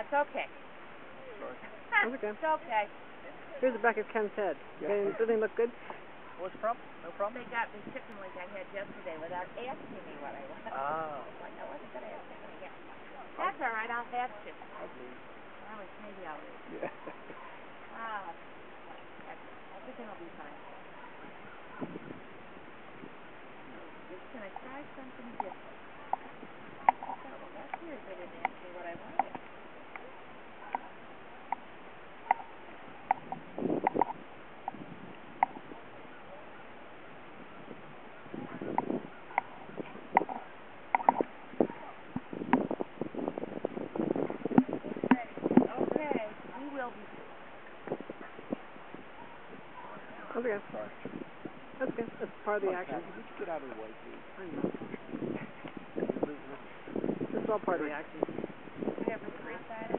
That's okay. Sorry. That's okay. It's okay. Here's the back of Ken's head. Yeah. Does everything look good? What's the problem? No problem? They got me sitting like I had yesterday without asking me what I want. Oh. Like I wasn't going to ask him again. That's all right. I'll have to. Ugly. Maybe I'll leave. Yeah. Everything will be fine. Just going to try something different. I thought, well, that's weird. They didn't ask me what I wanted. Okay, we will be. That's okay. Sorry. That's okay. That's part of the action. Would you get out of the way, please? I know. It's all part of the action. We have a free side.